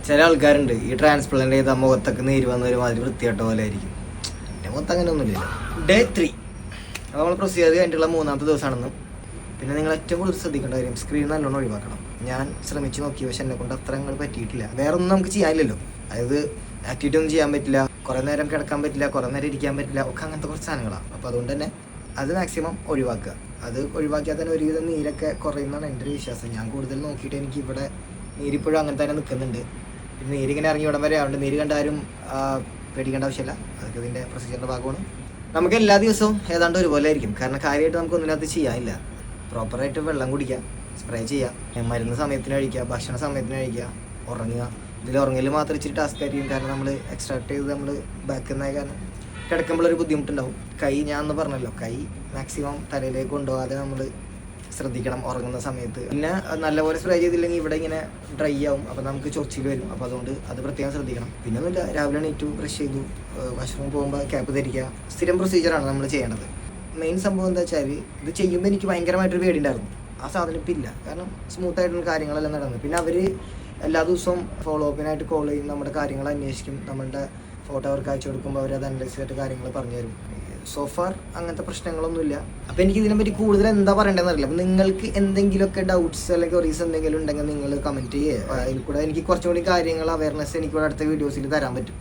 ചില ആൾക്കാരുണ്ട് ഈ ട്രാൻസ്പ്ലാന്റ് ചെയ്ത മുഖത്തൊക്കെ നീര് വന്ന ഒരുമാതിരി വൃത്തിയായിട്ട പോലെ ആയിരിക്കും. എൻ്റെ മുഖത്ത് അങ്ങനെ ഒന്നുമില്ല. ഡേ 3 അപ്പോൾ നമ്മൾ പ്രൊസീജിയർ കഴിഞ്ഞിട്ടുള്ള 3ാമത്തെ ദിവസമാണെന്ന്. പിന്നെ നിങ്ങൾ ഏറ്റവും കൂടുതൽ ശ്രദ്ധിക്കേണ്ട കാര്യം സ്ക്രീൻ നല്ലോണം ഒഴിവാക്കണം. ഞാൻ ശ്രമിച്ച് നോക്കി, പക്ഷെ എന്നെ കൊണ്ട് അത്ര അങ്ങോട്ട് പറ്റിയിട്ടില്ല. വേറെ ഒന്നും നമുക്ക് ചെയ്യാനില്ലല്ലോ. അതായത് ആക്ടിവിറ്റി ഒന്നും ചെയ്യാൻ പറ്റില്ല, കുറേ നേരം കിടക്കാൻ പറ്റില്ല, കുറേ നേരം ഇരിക്കാൻ പറ്റില്ല, ഒക്കെ അങ്ങനത്തെ കുറച്ച് സാധനങ്ങളാണ്. അപ്പോൾ അതുകൊണ്ട് തന്നെ അത് മാക്സിമം ഒഴിവാക്കുക. അത് ഒഴിവാക്കിയാൽ തന്നെ ഒരുവിധം നീരൊക്കെ കുറയുന്നതാണ് എൻ്റെ ഒരു വിശ്വാസം. ഞാൻ കൂടുതൽ നോക്കിയിട്ട് എനിക്ക് ഇവിടെ നീരിപ്പോഴും അങ്ങനെ തന്നെ നിൽക്കുന്നുണ്ട്. പിന്നെ നീരിങ്ങനെ ഇറങ്ങി ഇവിടം വരെ ആവുന്നുണ്ട്. നീര് കണ്ടാലും പേടിക്കേണ്ട ആവശ്യമില്ല. അതൊക്കെ ഇതിൻ്റെ പ്രൊസീജിയറിൻ്റെ ഭാഗമാണ്. നമുക്ക് എല്ലാ ദിവസവും ഏതാണ്ട് ഒരുപോലെ ആയിരിക്കും. കാരണം കാര്യമായിട്ട് നമുക്ക് ഒന്നിനകത്ത് ചെയ്യാനില്ല. പ്രോപ്പറായിട്ട് വെള്ളം കുടിക്കുക, സ്പ്രേ ചെയ്യുക, മരുന്ന് സമയത്തിന് കഴിക്കുക, ഭക്ഷണ സമയത്തിന് കഴിക്കുക, ഉറങ്ങുക. ഇതിൽ ഉറങ്ങൽ മാത്രം ഇച്ചിരി ടാസ്ക് ആയിരിക്കും. കാരണം നമ്മൾ എക്സ്ട്രാക്ട് ചെയ്ത് നമ്മൾ ബാക്കുന്ന കാരണം കിടക്കുമ്പോഴൊരു ബുദ്ധിമുട്ടുണ്ടാവും. കൈ ഞാൻ എന്ന് പറഞ്ഞല്ലോ, കൈ മാക്സിമം തലയിലേക്ക് കൊണ്ടുപോകാതെ നമ്മൾ ശ്രദ്ധിക്കണം ഉറങ്ങുന്ന സമയത്ത്. പിന്നെ നല്ലപോലെ സ്പ്രേ ചെയ്തില്ലെങ്കിൽ ഇവിടെ ഇങ്ങനെ ഡ്രൈ ആവും, അപ്പോൾ നമുക്ക് ചൊറിച്ചിൽ വരും. അപ്പോൾ അതുകൊണ്ട് അത് പ്രത്യേകം ശ്രദ്ധിക്കണം. പിന്നെ ഒന്നുമില്ല, രാവിലെ എണീറ്റു, ബ്രഷ് ചെയ്തു, വാഷ്റൂമിൽ പോകുമ്പോൾ ക്യാപ്പ് ധരിക്കുക. സ്ഥിരം പ്രൊസീജിയറാണ് നമ്മൾ ചെയ്യേണ്ടത്. മെയിൻ സംഭവം എന്താ വെച്ചാൽ ഇത് ചെയ്യുമ്പോൾ എനിക്ക് ഭയങ്കരമായിട്ടൊരു പേടിയുണ്ടായിരുന്നു. ആ സാധനം ഇപ്പം ഇല്ല. കാരണം സ്മൂത്തായിട്ടുള്ള കാര്യങ്ങളെല്ലാം നടന്നു. പിന്നെ അവർ എല്ലാ ദിവസവും ഫോളോ അപ്പിനായിട്ട് കോൾ ചെയ്യും, നമ്മുടെ കാര്യങ്ങൾ അന്വേഷിക്കും. നമ്മളുടെ ഫോട്ടോ അവർക്ക് അയച്ചു കൊടുക്കുമ്പോൾ അവർ അത് അനലൈസ് ചെയ്തിട്ട് കാര്യങ്ങൾ പറഞ്ഞു തരും. സോഫാർ അങ്ങനത്തെ പ്രശ്നങ്ങളൊന്നുമില്ല. അപ്പോൾ എനിക്ക് ഇതിനെപ്പറ്റി കൂടുതൽ എന്താ പറയേണ്ടതെന്ന് അറിയില്ല. അപ്പോൾ നിങ്ങൾക്ക് എന്തെങ്കിലുമൊക്കെ ഡൗട്ട്സ് അല്ലെങ്കിൽ ഒറീസ് എന്തെങ്കിലും ഉണ്ടെങ്കിൽ നിങ്ങൾ കമൻറ്റ് ചെയ്യുക. അതിൽ കൂടെ എനിക്ക് കുറച്ചും കൂടി കാര്യങ്ങൾ അവയർനെസ് എനിക്ക് അടുത്ത വീഡിയോസിൽ തരാൻ പറ്റും.